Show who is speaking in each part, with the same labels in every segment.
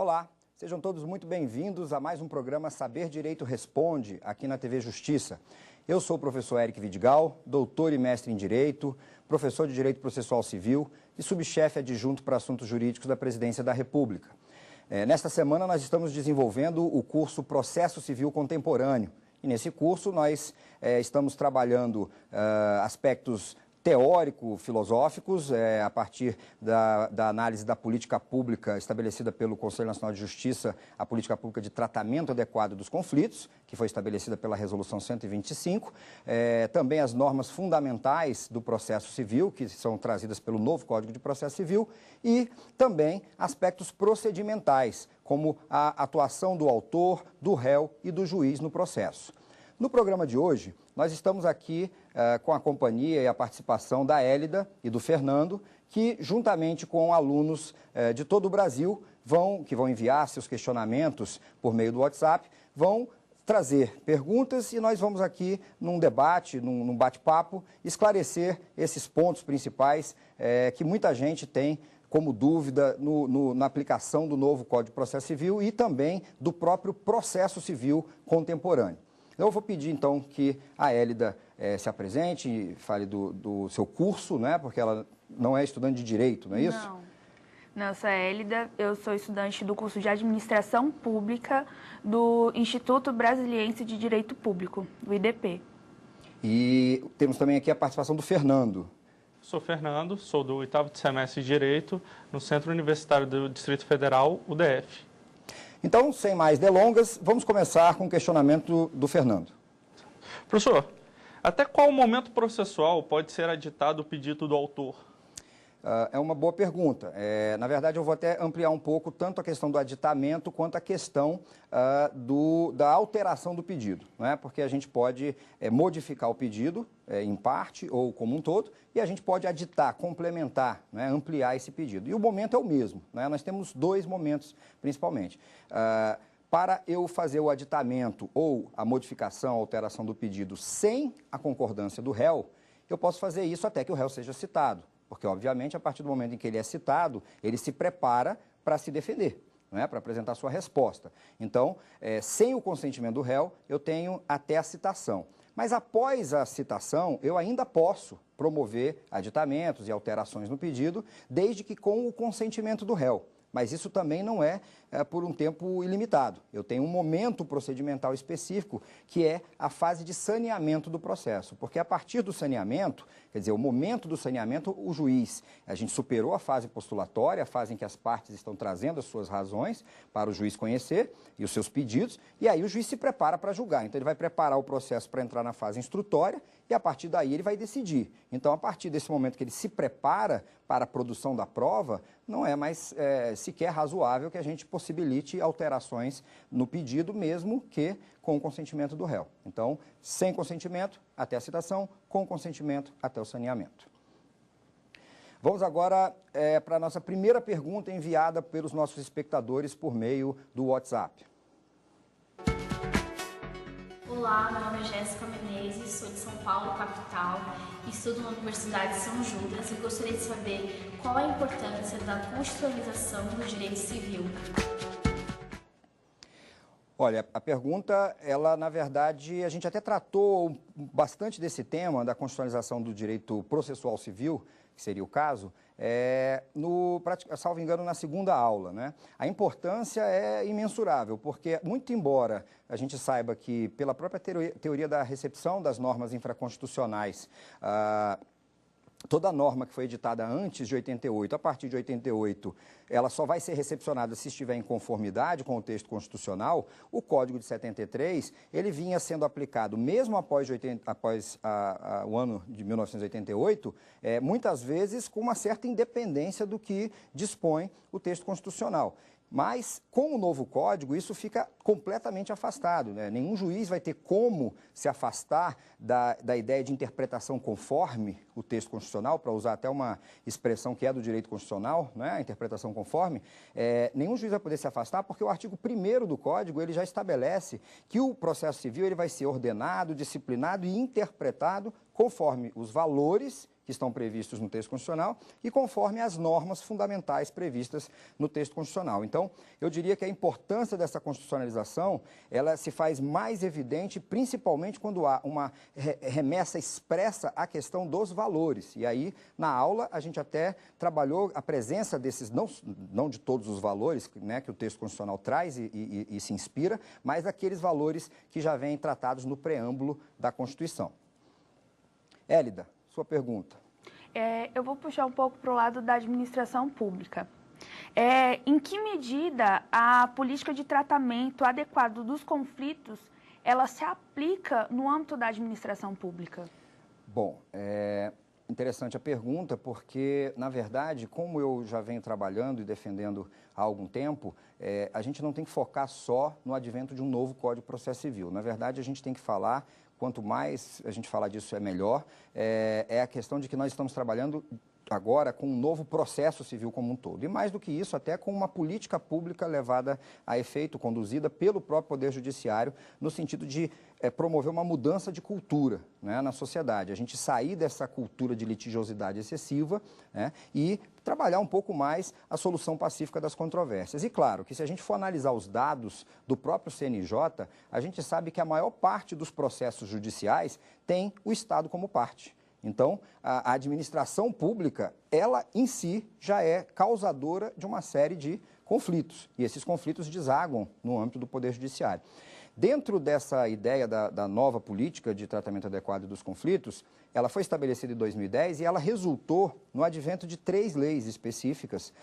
Speaker 1: Olá, sejam todos muito bem-vindos a mais um programa Saber Direito Responde, aqui na TV Justiça. Eu sou o professor Eric Vidigal, doutor e mestre em Direito, professor de Direito Processual Civil e subchefe adjunto para assuntos jurídicos da Presidência da República. Nesta semana nós estamos desenvolvendo o curso Processo Civil Contemporâneo. E nesse curso nós estamos trabalhando aspectos teórico-filosóficos, a partir da análise da política pública estabelecida pelo Conselho Nacional de Justiça, a política pública de tratamento adequado dos conflitos, que foi estabelecida pela Resolução 125, também as normas fundamentais do processo civil, que são trazidas pelo novo Código de Processo Civil, e também aspectos procedimentais, como a atuação do autor, do réu e do juiz no processo. No programa de hoje, nós estamos aqui com a companhia e a participação da Hélida e do Fernando, que, juntamente com alunos de todo o Brasil, que vão enviar seus questionamentos por meio do WhatsApp, vão trazer perguntas e nós vamos aqui, num debate, num bate-papo, esclarecer esses pontos principais que muita gente tem como dúvida na aplicação do novo Código de Processo Civil e também do próprio processo civil contemporâneo. Eu vou pedir, então, que a Hélida se apresente e fale do seu curso, né? Porque ela não é estudante de Direito, não é isso?
Speaker 2: Não, eu sou a Hélida, eu sou estudante do curso de Administração Pública do Instituto Brasiliense de Direito Público, o IDP.
Speaker 1: E temos também aqui a participação do Fernando.
Speaker 3: Sou Fernando, sou do 8º semestre de Direito no Centro Universitário do Distrito Federal, UDF.
Speaker 1: Então, sem mais delongas, vamos começar com o questionamento do Fernando.
Speaker 3: Professor, até qual momento processual pode ser aditado o pedido do autor?
Speaker 1: É uma boa pergunta. Na verdade, eu vou até ampliar um pouco tanto a questão do aditamento quanto a questão da alteração do pedido, né? Porque a gente pode modificar o pedido em parte ou como um todo e a gente pode aditar, complementar, né? Ampliar esse pedido. E o momento é o mesmo, né? Nós temos dois momentos principalmente. Para eu fazer o aditamento ou a modificação, a alteração do pedido sem a concordância do réu, eu posso fazer isso até que o réu seja citado. Porque, obviamente, a partir do momento em que ele é citado, ele se prepara para se defender, não é? Para apresentar sua resposta. Então, sem o consentimento do réu, eu tenho até a citação. Mas após a citação, eu ainda posso promover aditamentos e alterações no pedido, desde que com o consentimento do réu. Mas isso também não é por um tempo ilimitado. Eu tenho um momento procedimental específico, que é a fase de saneamento do processo. Porque a partir do saneamento, quer dizer, o momento do saneamento, o juiz, a gente superou a fase postulatória, a fase em que as partes estão trazendo as suas razões para o juiz conhecer e os seus pedidos, e aí o juiz se prepara para julgar. Então ele vai preparar o processo para entrar na fase instrutória e a partir daí ele vai decidir. Então, a partir desse momento que ele se prepara para a produção da prova, não é mais sequer razoável que a gente possibilite alterações no pedido, mesmo que com o consentimento do réu. Então, sem consentimento, até a citação, com consentimento, até o saneamento. Vamos agora para a nossa primeira pergunta enviada pelos nossos espectadores por meio do WhatsApp.
Speaker 4: Olá, meu nome é Jéssica Menezes, sou de São Paulo, capital, estudo na Universidade de São Judas e gostaria de saber qual a importância da constitucionalização do direito civil.
Speaker 1: Olha, a pergunta, ela, na verdade, a gente até tratou bastante desse tema da constitucionalização do direito processual civil, que seria o caso, salvo engano, na segunda aula, né? A importância é imensurável, porque, muito embora a gente saiba que, pela própria teoria da recepção das normas infraconstitucionais, toda norma que foi editada antes de 88, a partir de 88, ela só vai ser recepcionada se estiver em conformidade com o texto constitucional. O Código de 73, ele vinha sendo aplicado mesmo após o ano de 1988, muitas vezes com uma certa independência do que dispõe o texto constitucional. Mas, com o novo código, isso fica completamente afastado, né? Nenhum juiz vai ter como se afastar da ideia de interpretação conforme o texto constitucional, para usar até uma expressão que é do direito constitucional, né? A interpretação conforme. Nenhum juiz vai poder se afastar, porque o artigo 1º do código ele já estabelece que o processo civil ele vai ser ordenado, disciplinado e interpretado conforme os valores que estão previstos no texto constitucional e conforme as normas fundamentais previstas no texto constitucional. Então, eu diria que a importância dessa constitucionalização, ela se faz mais evidente, principalmente quando há uma remessa expressa à questão dos valores. E aí, na aula, a gente até trabalhou a presença desses, não de todos os valores, né, que o texto constitucional traz e se inspira, mas daqueles valores que já vêm tratados no preâmbulo da Constituição. Hélida, sua pergunta.
Speaker 2: Eu vou puxar um pouco para o lado da administração pública. Em que medida a política de tratamento adequado dos conflitos, ela se aplica no âmbito da administração pública?
Speaker 1: Bom, interessante a pergunta, porque, na verdade, como eu já venho trabalhando e defendendo há algum tempo, a gente não tem que focar só no advento de um novo Código de Processo Civil. Na verdade, a gente tem que falar, quanto mais a gente falar disso é melhor, é a questão de que nós estamos trabalhando agora com um novo processo civil como um todo. E mais do que isso, até com uma política pública levada a efeito, conduzida pelo próprio Poder Judiciário, no sentido de promover uma mudança de cultura, né, na sociedade. A gente sair dessa cultura de litigiosidade excessiva, né, e trabalhar um pouco mais a solução pacífica das controvérsias. E claro que se a gente for analisar os dados do próprio CNJ, a gente sabe que a maior parte dos processos judiciais tem o Estado como parte. Então, a administração pública, ela em si já é causadora de uma série de conflitos. E esses conflitos desaguam no âmbito do Poder Judiciário. Dentro dessa ideia da nova política de tratamento adequado dos conflitos, ela foi estabelecida em 2010 e ela resultou no advento de 3 leis específicas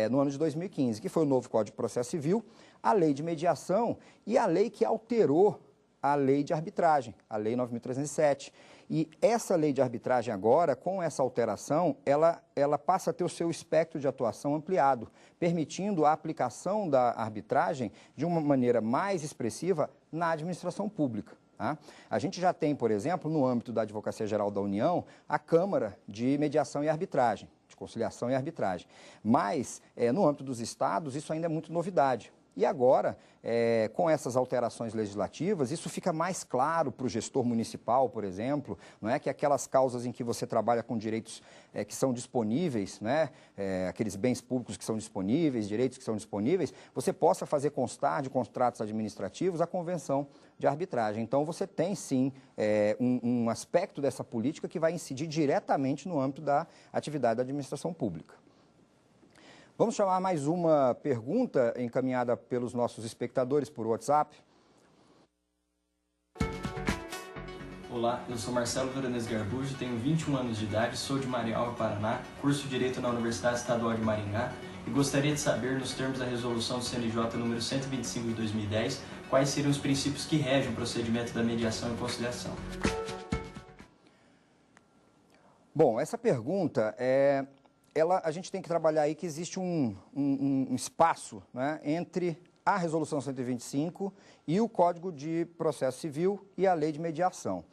Speaker 1: no ano de 2015, que foi o novo Código de Processo Civil, a Lei de Mediação e a lei que alterou a Lei de Arbitragem, a Lei 9.307. E essa lei de arbitragem agora, com essa alteração, ela passa a ter o seu espectro de atuação ampliado, permitindo a aplicação da arbitragem de uma maneira mais expressiva na administração pública. Tá? A gente já tem, por exemplo, no âmbito da Advocacia Geral da União, a Câmara de Mediação e Arbitragem, de Conciliação e Arbitragem. Mas, no âmbito dos estados, isso ainda é muito novidade. E agora, com essas alterações legislativas, isso fica mais claro para o gestor municipal, por exemplo, não é que aquelas causas em que você trabalha com direitos que são disponíveis, né, aqueles bens públicos que são disponíveis, direitos que são disponíveis, você possa fazer constar de contratos administrativos a convenção de arbitragem. Então, você tem, sim, um aspecto dessa política que vai incidir diretamente no âmbito da atividade da administração pública. Vamos chamar mais uma pergunta encaminhada pelos nossos espectadores por WhatsApp.
Speaker 5: Olá, eu sou Marcelo Veronese Garbujo, tenho 21 anos de idade, sou de Marialva, Paraná, curso Direito na Universidade Estadual de Maringá e gostaria de saber, nos termos da resolução do CNJ número 125 de 2010, quais seriam os princípios que regem o procedimento da mediação e conciliação.
Speaker 1: Bom, essa pergunta a gente tem que trabalhar aí que existe um espaço, né, entre a Resolução 125 e o Código de Processo Civil e a Lei de Mediação.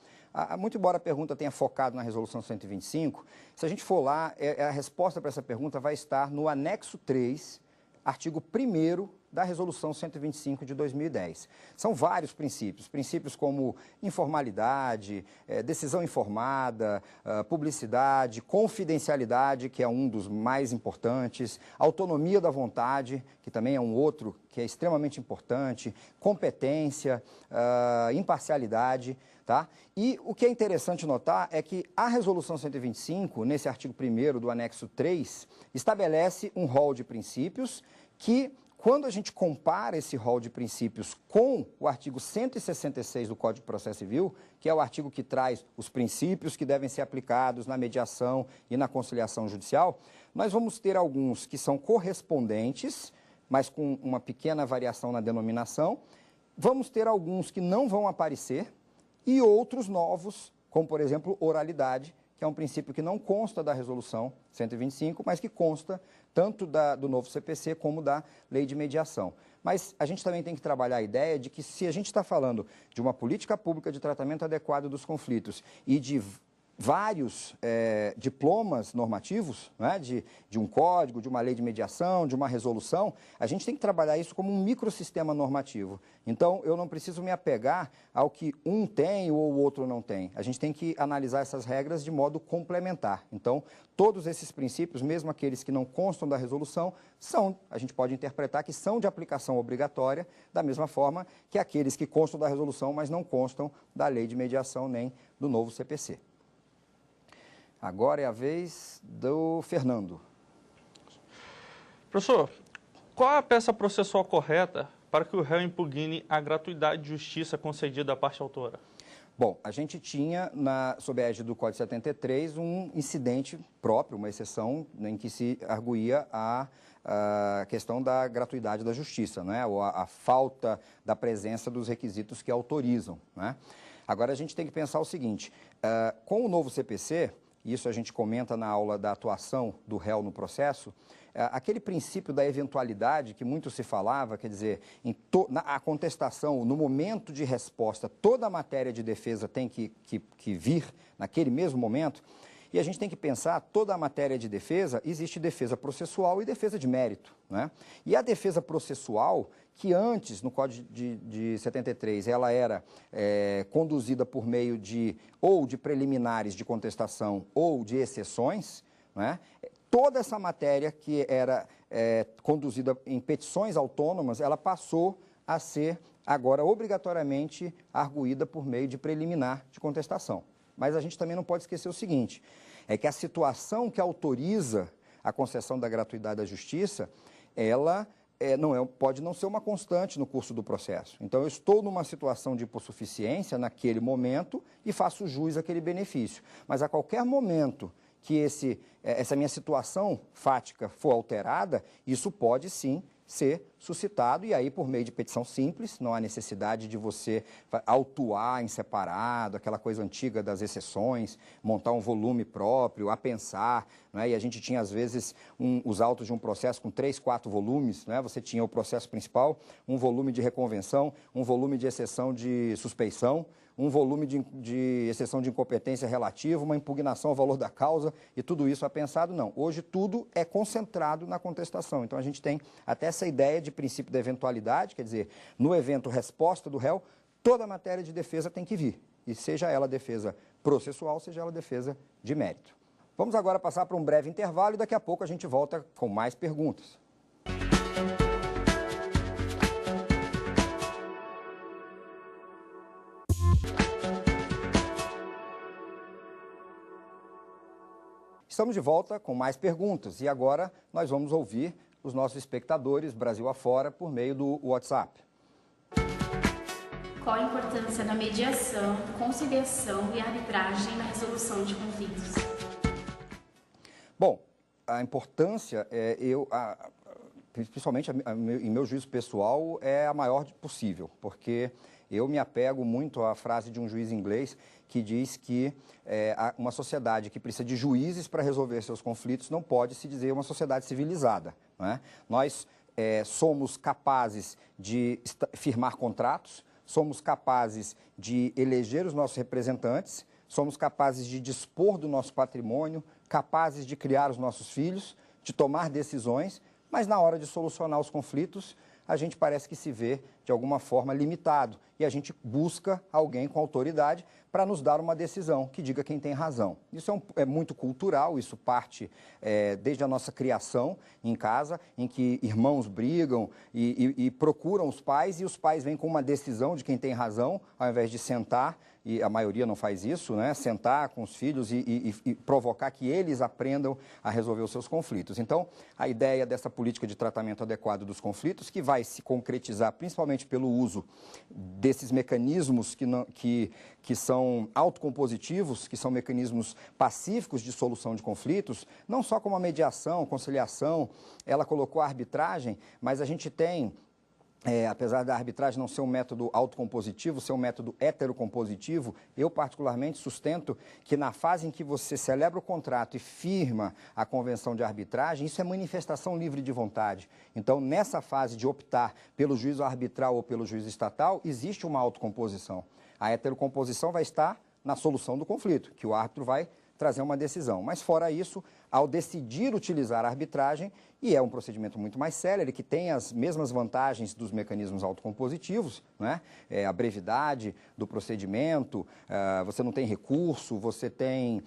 Speaker 1: Muito embora a pergunta tenha focado na Resolução 125, se a gente for lá, a resposta para essa pergunta vai estar no anexo 3, artigo 1º da Resolução 125 de 2010. São vários princípios como informalidade, decisão informada, publicidade, confidencialidade, que é um dos mais importantes, autonomia da vontade, que também é um outro que é extremamente importante, competência, imparcialidade. Tá? E o que é interessante notar é que a Resolução 125, nesse artigo 1º do anexo 3, estabelece um rol de princípios que, quando a gente compara esse rol de princípios com o artigo 166 do Código de Processo Civil, que é o artigo que traz os princípios que devem ser aplicados na mediação e na conciliação judicial, nós vamos ter alguns que são correspondentes, mas com uma pequena variação na denominação, vamos ter alguns que não vão aparecer e outros novos, como, por exemplo, oralidade, que é um princípio que não consta da Resolução 125, mas que consta tanto do novo CPC como da Lei de Mediação. Mas a gente também tem que trabalhar a ideia de que, se a gente está falando de uma política pública de tratamento adequado dos conflitos e de vários diplomas normativos, né, de um código, de uma lei de mediação, de uma resolução, a gente tem que trabalhar isso como um microsistema normativo. Então, eu não preciso me apegar ao que um tem ou o outro não tem. A gente tem que analisar essas regras de modo complementar. Então, todos esses princípios, mesmo aqueles que não constam da resolução, a gente pode interpretar que são de aplicação obrigatória, da mesma forma que aqueles que constam da resolução, mas não constam da lei de mediação nem do novo CPC. Agora é a vez do Fernando.
Speaker 3: Professor, qual é a peça processual correta para que o réu impugne a gratuidade de justiça concedida à parte autora?
Speaker 1: Bom, a gente tinha, sob a égide do Código 73, um incidente próprio, uma exceção em que se arguía a questão da gratuidade da justiça, né? Ou a falta da presença dos requisitos que autorizam, né? Agora, a gente tem que pensar o seguinte, com o novo CPC, isso a gente comenta na aula da atuação do réu no processo, aquele princípio da eventualidade que muito se falava, quer dizer, a contestação, no momento de resposta, toda a matéria de defesa tem que vir naquele mesmo momento, e a gente tem que pensar, toda a matéria de defesa, existe defesa processual e defesa de mérito, né? E a defesa processual, que antes, no Código de 73, ela era conduzida por meio ou de preliminares de contestação ou de exceções, né? Toda essa matéria que era conduzida em petições autônomas, ela passou a ser agora obrigatoriamente arguída por meio de preliminar de contestação. Mas a gente também não pode esquecer o seguinte, é que a situação que autoriza a concessão da gratuidade da justiça, ela pode não ser uma constante no curso do processo. Então, eu estou numa situação de hipossuficiência naquele momento e faço jus àquele benefício. Mas a qualquer momento que essa minha situação fática for alterada, isso pode sim ser suscitado, e aí por meio de petição simples, não há necessidade de você autuar em separado, aquela coisa antiga das exceções, montar um volume próprio, a pensar, né? E a gente tinha às vezes os autos de um processo com 3, 4 volumes, né? Você tinha o processo principal, um volume de reconvenção, um volume de exceção de suspeição, um volume de exceção de incompetência relativa, uma impugnação ao valor da causa, e tudo isso é pensado, não. Hoje tudo é concentrado na contestação. Então a gente tem até essa ideia de princípio da eventualidade, quer dizer, no evento resposta do réu, toda a matéria de defesa tem que vir, e seja ela defesa processual, seja ela defesa de mérito. Vamos agora passar para um breve intervalo e daqui a pouco a gente volta com mais perguntas. Estamos de volta com mais perguntas e agora nós vamos ouvir os nossos espectadores Brasil afora por meio do WhatsApp.
Speaker 4: Qual a importância da mediação, conciliação e arbitragem na resolução de conflitos?
Speaker 1: Bom, a importância, principalmente em meu juízo pessoal, é a maior possível, porque eu me apego muito à frase de um juiz inglês que diz que uma sociedade que precisa de juízes para resolver seus conflitos não pode se dizer uma sociedade civilizada, né? Nós somos capazes de firmar contratos, somos capazes de eleger os nossos representantes, somos capazes de dispor do nosso patrimônio, capazes de criar os nossos filhos, de tomar decisões, mas na hora de solucionar os conflitos, a gente parece que se vê, de alguma forma, limitado. E a gente busca alguém com autoridade para nos dar uma decisão que diga quem tem razão. Isso é muito cultural, isso parte desde a nossa criação em casa, em que irmãos brigam e procuram os pais, e os pais vêm com uma decisão de quem tem razão, ao invés de sentar, e a maioria não faz isso, né? Sentar com os filhos e provocar que eles aprendam a resolver os seus conflitos. Então, a ideia dessa política de tratamento adequado dos conflitos, que vai se concretizar principalmente pelo uso desses mecanismos que são autocompositivos, que são mecanismos pacíficos de solução de conflitos, não só como a mediação, conciliação, ela colocou a arbitragem, mas a gente tem... apesar da arbitragem não ser um método autocompositivo, ser um método heterocompositivo, eu particularmente sustento que na fase em que você celebra o contrato e firma a convenção de arbitragem, isso é manifestação livre de vontade. Então, nessa fase de optar pelo juízo arbitral ou pelo juízo estatal, existe uma autocomposição. A heterocomposição vai estar na solução do conflito, que o árbitro vai trazer uma decisão. Mas, fora isso, ao decidir utilizar a arbitragem, e é um procedimento muito mais célere, que tem as mesmas vantagens dos mecanismos autocompositivos, né? A brevidade do procedimento, você não tem recurso, você tem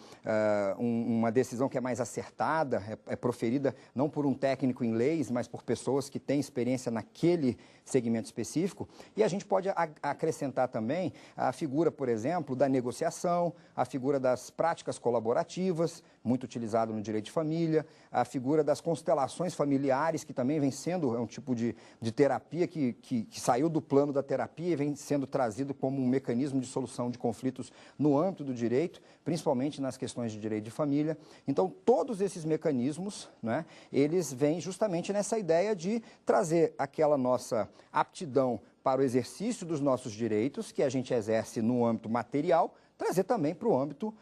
Speaker 1: uma decisão que é mais acertada, é proferida não por um técnico em leis, mas por pessoas que têm experiência naquele segmento específico. E a gente pode acrescentar também a figura, por exemplo, da negociação, a figura das práticas colaborativas, muito utilizado no direito de família, a figura das constelações familiares, que também vem sendo um tipo de terapia que saiu do plano da terapia e vem sendo trazido como um mecanismo de solução de conflitos no âmbito do direito, principalmente nas questões de direito de família. Então, todos esses mecanismos, né, eles vêm justamente nessa ideia de trazer aquela nossa aptidão para o exercício dos nossos direitos, que a gente exerce no âmbito material, trazer também para o âmbito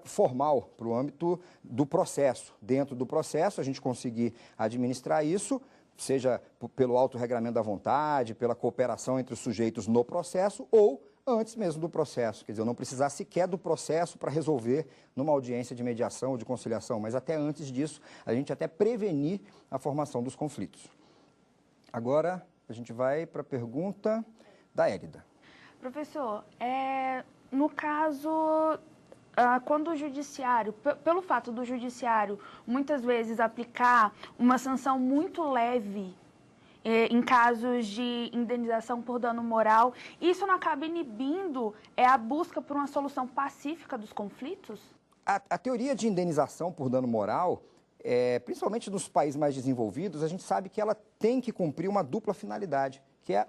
Speaker 1: formal, para o âmbito do processo. Dentro do processo, a gente conseguir administrar isso, seja pelo autorregramento da vontade, pela cooperação entre os sujeitos no processo ou antes mesmo do processo. Quer dizer, eu não precisar sequer do processo para resolver numa audiência de mediação ou de conciliação, mas até antes disso, a gente até prevenir a formação dos conflitos. Agora, a gente vai para a pergunta da Érida.
Speaker 2: Professor, no caso, quando o judiciário, pelo fato do judiciário muitas vezes aplicar uma sanção muito leve em casos de indenização por dano moral, isso não acaba inibindo a busca por uma solução pacífica dos conflitos?
Speaker 1: A teoria de indenização por dano moral, principalmente nos países mais desenvolvidos, a gente sabe que ela tem que cumprir uma dupla finalidade, que é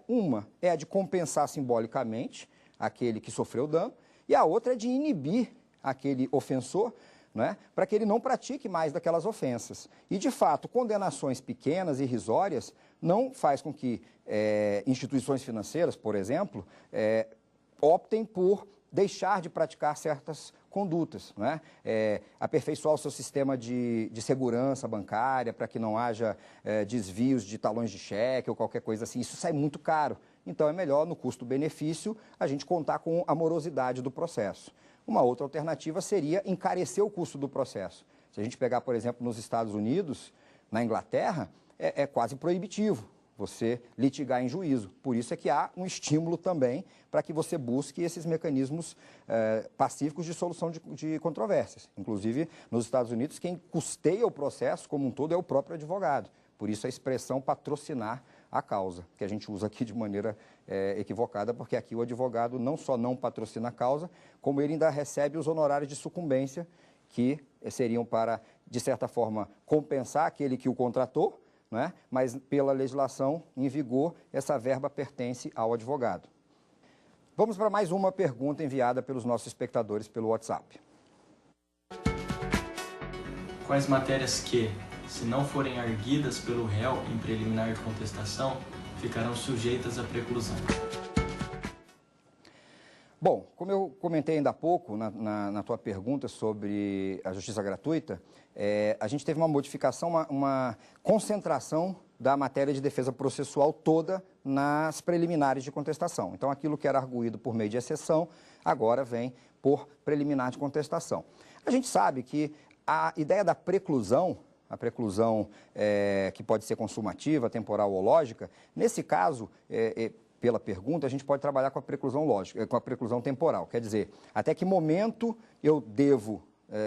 Speaker 1: a de compensar simbolicamente aquele que sofreu dano, e a outra é de inibir aquele ofensor, né, para que ele não pratique mais daquelas ofensas. E, de fato, condenações pequenas e irrisórias não faz com que instituições financeiras, por exemplo, optem por deixar de praticar certas condutas, né? Aperfeiçoar o seu sistema de segurança bancária para que não haja desvios de talões de cheque ou qualquer coisa assim. Isso sai muito caro. Então, é melhor, no custo-benefício, a gente contar com a morosidade do processo. Uma outra alternativa seria encarecer o custo do processo. Se a gente pegar, por exemplo, nos Estados Unidos, na Inglaterra, é quase proibitivo você litigar em juízo. Por isso é que há um estímulo também para que você busque esses mecanismos pacíficos de solução de controvérsias. Inclusive, nos Estados Unidos, quem custeia o processo como um todo é o próprio advogado. Por isso a expressão patrocinar a causa, que a gente usa aqui de maneira equivocada, porque aqui o advogado não só não patrocina a causa, como ele ainda recebe os honorários de sucumbência, que seriam para, de certa forma, compensar aquele que o contratou, né? Mas pela legislação em vigor, essa verba pertence ao advogado. Vamos para mais uma pergunta enviada pelos nossos espectadores pelo WhatsApp.
Speaker 5: Quais matérias que, se não forem arguidas pelo réu em preliminar de contestação, ficarão sujeitas à preclusão?
Speaker 1: Bom, como eu comentei ainda há pouco na tua pergunta sobre a justiça gratuita, a gente teve uma modificação, uma concentração da matéria de defesa processual toda nas preliminares de contestação. Então, aquilo que era arguído por meio de exceção, agora vem por preliminar de contestação. A gente sabe que a ideia da preclusão, a preclusão que pode ser consumativa, temporal ou lógica, nesse caso, pela pergunta, a gente pode trabalhar com a preclusão lógica, com a preclusão temporal. Quer dizer, até que momento eu devo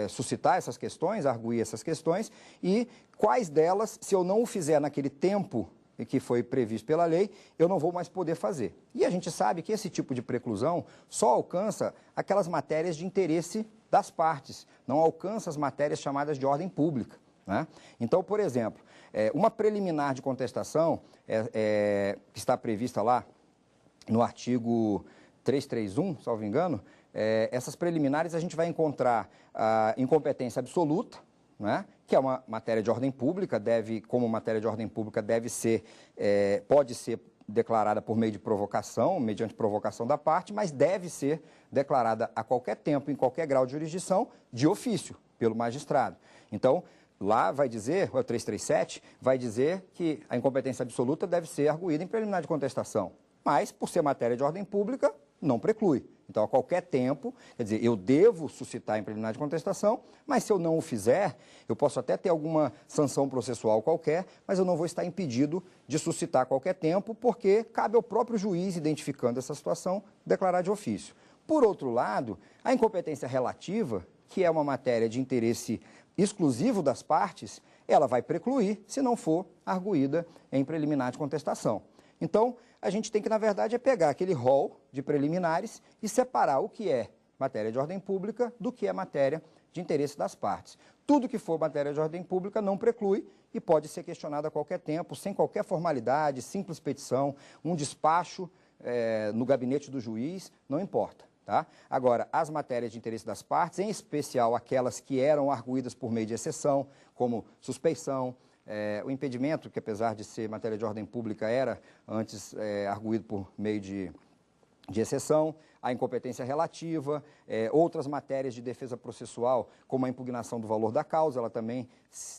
Speaker 1: suscitar essas questões, arguir essas questões, e quais delas, se eu não o fizer naquele tempo que foi previsto pela lei, eu não vou mais poder fazer. E a gente sabe que esse tipo de preclusão só alcança aquelas matérias de interesse das partes, não alcança as matérias chamadas de ordem pública, né? Então, por exemplo, uma preliminar de contestação, que está prevista lá no artigo 331, salvo engano, essas preliminares a gente vai encontrar a incompetência absoluta, né, que é uma matéria de ordem pública, como matéria de ordem pública pode ser declarada por meio de provocação, mediante provocação da parte, mas deve ser declarada a qualquer tempo, em qualquer grau de jurisdição, de ofício, pelo magistrado. Então, lá vai dizer, o 337, vai dizer que a incompetência absoluta deve ser arguída em preliminar de contestação. Mas, por ser matéria de ordem pública, não preclui. Então, a qualquer tempo, quer dizer, eu devo suscitar em preliminar de contestação, mas se eu não o fizer, eu posso até ter alguma sanção processual qualquer, mas eu não vou estar impedido de suscitar a qualquer tempo, porque cabe ao próprio juiz, identificando essa situação, declarar de ofício. Por outro lado, a incompetência relativa, que é uma matéria de interesse exclusivo das partes, ela vai precluir se não for arguída em preliminar de contestação. Então, a gente tem que, na verdade, pegar aquele rol de preliminares e separar o que é matéria de ordem pública do que é matéria de interesse das partes. Tudo que for matéria de ordem pública não preclui e pode ser questionado a qualquer tempo, sem qualquer formalidade, simples petição, um despacho no gabinete do juiz, não importa. Tá? Agora, as matérias de interesse das partes, em especial aquelas que eram arguídas por meio de exceção, como suspeição, o impedimento, que apesar de ser matéria de ordem pública, era antes arguído por meio de exceção, a incompetência relativa, outras matérias de defesa processual, como a impugnação do valor da causa, ela também,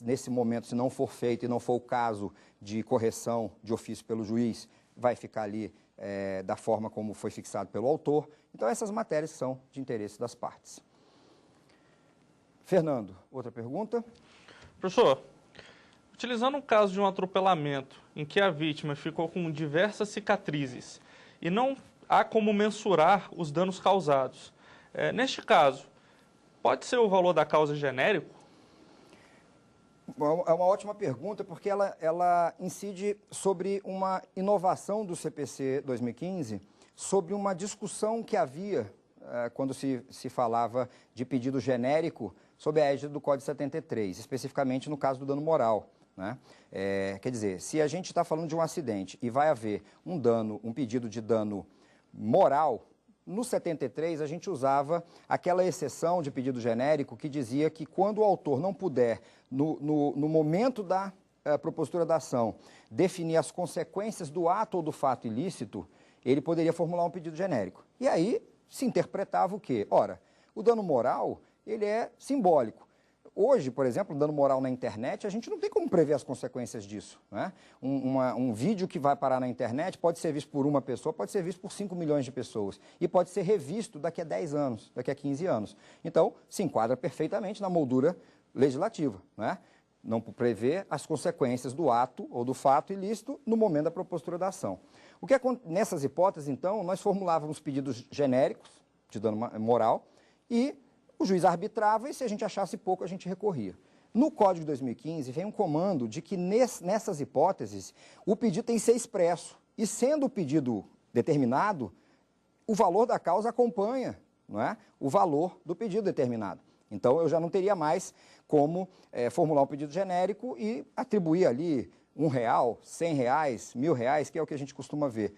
Speaker 1: nesse momento, se não for feito e não for o caso de correção de ofício pelo juiz, vai ficar ali da forma como foi fixado pelo autor. Então, essas matérias são de interesse das partes. Fernando, outra pergunta?
Speaker 3: Professor, utilizando um caso de um atropelamento em que a vítima ficou com diversas cicatrizes e não há como mensurar os danos causados, neste caso, pode ser o valor da causa genérico?
Speaker 1: É uma ótima pergunta, porque ela incide sobre uma inovação do CPC 2015, sobre uma discussão que havia quando se falava de pedido genérico sob a égide do Código 73, especificamente no caso do dano moral. Né? Quer dizer, se a gente está falando de um acidente e vai haver um pedido de dano moral, no 73 a gente usava aquela exceção de pedido genérico que dizia que quando o autor não puder, no momento da propositura da ação, definir as consequências do ato ou do fato ilícito, ele poderia formular um pedido genérico. E aí se interpretava o quê? Ora, o dano moral, ele é simbólico. Hoje, por exemplo, dano moral na internet, a gente não tem como prever as consequências disso. Né? Um vídeo que vai parar na internet pode ser visto por uma pessoa, pode ser visto por 5 milhões de pessoas. E pode ser revisto daqui a 10 anos, daqui a 15 anos. Então, se enquadra perfeitamente na moldura legislativa. Né? Não prevê as consequências do ato ou do fato ilícito no momento da propositura da ação. Nessas hipóteses, então, nós formulávamos pedidos genéricos de dano moral e o juiz arbitrava e, se a gente achasse pouco, a gente recorria. No Código de 2015, vem um comando de que nessas hipóteses o pedido tem que ser expresso. E, sendo o pedido determinado, o valor da causa acompanha, não é, o valor do pedido determinado. Então, eu já não teria mais como formular um pedido genérico e atribuir ali R$1, R$100, R$1.000, que é o que a gente costuma ver.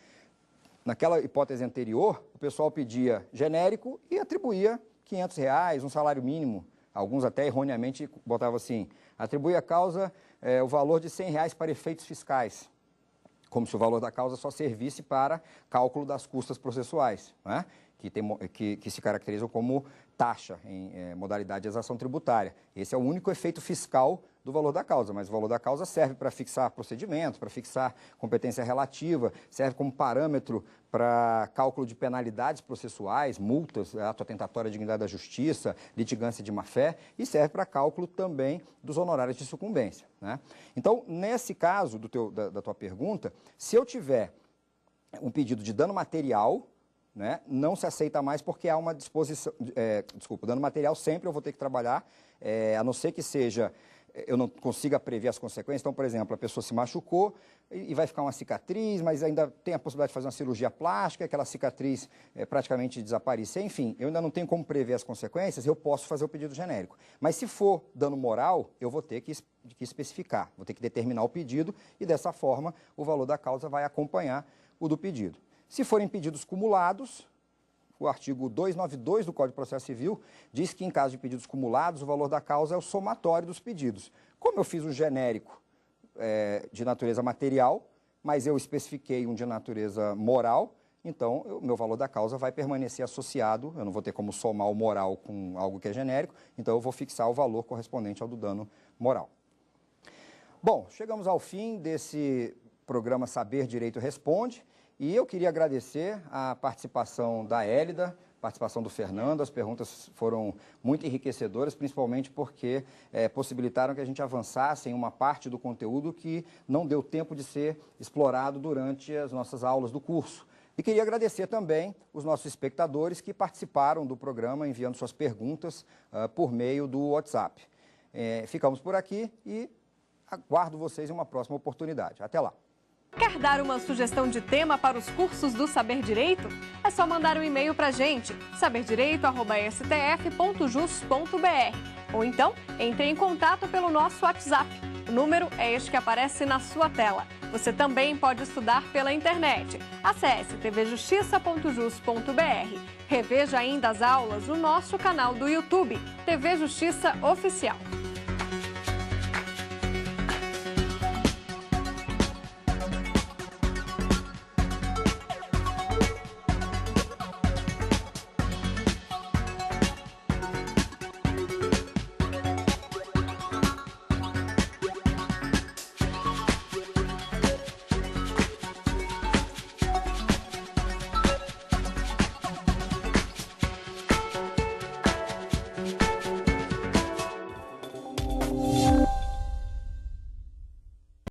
Speaker 1: Naquela hipótese anterior, o pessoal pedia genérico e atribuía R$500, um salário mínimo. Alguns até erroneamente botavam assim, atribui à causa o valor de R$100 para efeitos fiscais, como se o valor da causa só servisse para cálculo das custas processuais, né? que se caracterizam como taxa em modalidade de exação tributária. Esse é o único efeito fiscal do valor da causa, mas o valor da causa serve para fixar procedimentos, para fixar competência relativa, serve como parâmetro para cálculo de penalidades processuais, multas, ato atentatório à dignidade da justiça, litigância de má-fé, e serve para cálculo também dos honorários de sucumbência. Né? Então, nesse caso da tua pergunta, se eu tiver um pedido de dano material, né, não se aceita mais porque há uma disposição... dano material sempre eu vou ter que trabalhar, a não ser que seja... eu não consiga prever as consequências. Então, por exemplo, a pessoa se machucou e vai ficar uma cicatriz, mas ainda tem a possibilidade de fazer uma cirurgia plástica, aquela cicatriz praticamente desaparecer. Enfim, eu ainda não tenho como prever as consequências, eu posso fazer o pedido genérico. Mas se for dano moral, eu vou ter que especificar, vou ter que determinar o pedido e, dessa forma, o valor da causa vai acompanhar o do pedido. Se forem pedidos cumulados, o artigo 292 do Código de Processo Civil diz que, em caso de pedidos cumulados, o valor da causa é o somatório dos pedidos. Como eu fiz um genérico de natureza material, mas eu especifiquei um de natureza moral, então o meu valor da causa vai permanecer associado, eu não vou ter como somar o moral com algo que é genérico, então eu vou fixar o valor correspondente ao do dano moral. Bom, chegamos ao fim desse programa Saber Direito Responde. E eu queria agradecer a participação da Hélida, participação do Fernando, as perguntas foram muito enriquecedoras, principalmente porque possibilitaram que a gente avançasse em uma parte do conteúdo que não deu tempo de ser explorado durante as nossas aulas do curso. E queria agradecer também os nossos espectadores que participaram do programa enviando suas perguntas por meio do WhatsApp. Ficamos por aqui e aguardo vocês em uma próxima oportunidade. Até lá!
Speaker 6: Quer dar uma sugestão de tema para os cursos do Saber Direito? É só mandar um e-mail para a gente, saberdireito@stf.jus.br. Ou então, entre em contato pelo nosso WhatsApp. O número é este que aparece na sua tela. Você também pode estudar pela internet. Acesse tvjustiça.jus.br. Reveja ainda as aulas no nosso canal do YouTube, TV Justiça Oficial.